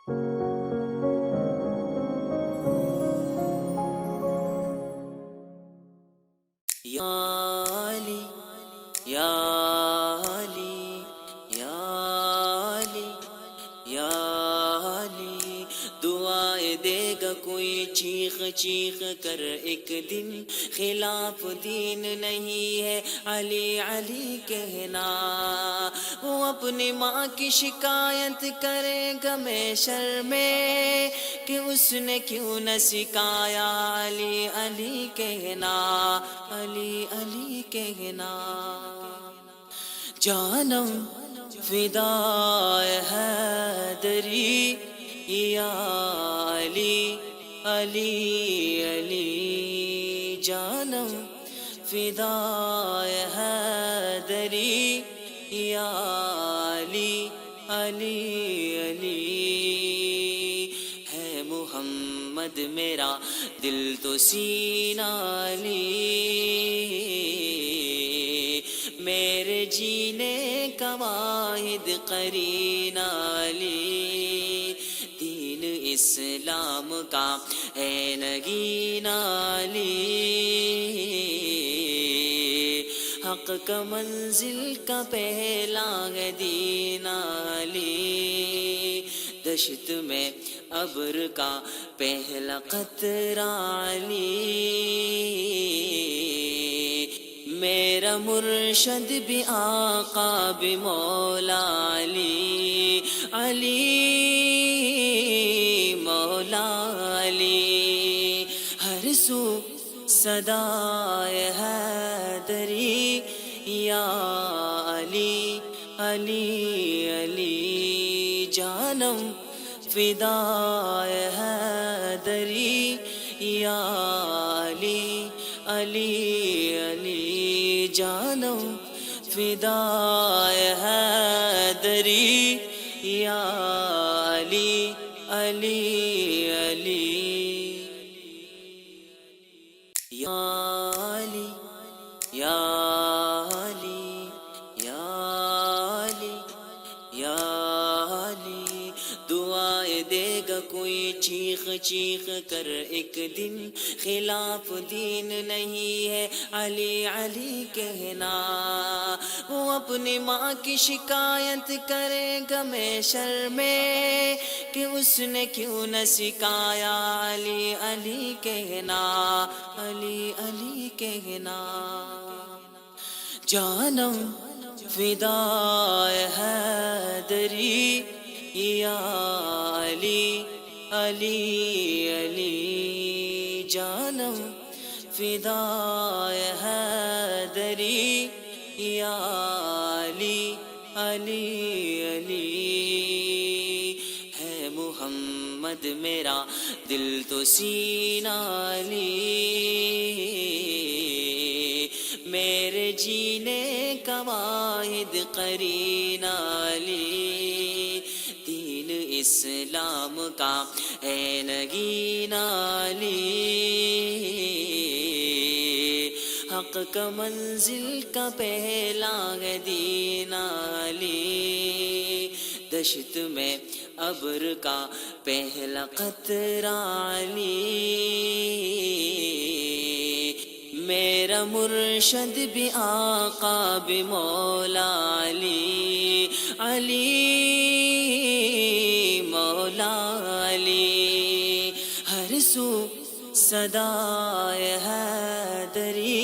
یا علی یا علی یا علی یا علی، دعائیں دے گا کوئی چیخ چیخ کر ایک دن، خلاف دین نہیں ہے علی علی کہنا۔ وہ اپنی ماں کی شکایت کرے گا محشر میں کہ اس نے کیوں نہ سکھایا علی علی کہنا، علی علی کہنا۔ جانم فدائے حیدری یا علی علی علی، جانم فدائے حیدری یا علی علی علی۔ ہے محمد میرا دل تو سینہ علی، میرے جینے کا واحد قرین علی، دین اسلام کا ہے نگین علی، حق کا منزل کا پہلا ہے دین علی، دشت میں ابر کا پہلا قطرہ علی، میرا مرشد بھی آقا بھی مولا علی، علی مولا علی، ہر سو صدائے حیدری یا علی علی علی، جانم فدائے حیدری یا علی علی علی، جانم فدائے حیدری یا علی علی علی، یا علی یا علی یا علی یا علی، دعائیں دے گا کوئی چیخ چیخ کر ایک دن، خلاف دین نہیں ہے علی علی کہنا۔ وہ اپنی ماں کی شکایت کرے گا محشر میں کہ اس نے کیوں نہ سکھایا علی علی کہنا، علی علی کہنا۔ جانم فدائے حیدری یا علی علی علی، جانم فدائے حیدری یا علی علی علی، ہے محمد میرا دل تو سینہ علی، میرے جینے کا واحد قرین علی، دین اسلام کا ہے نگین علی، حق کا منزل کا پہلا ہے دین علی، دشت میں ابر کا پہلا قطرہ علی، میرا مرشد بھی آقا بھی مولا علی، علی مولا علی، ہر سو صدائے حیدری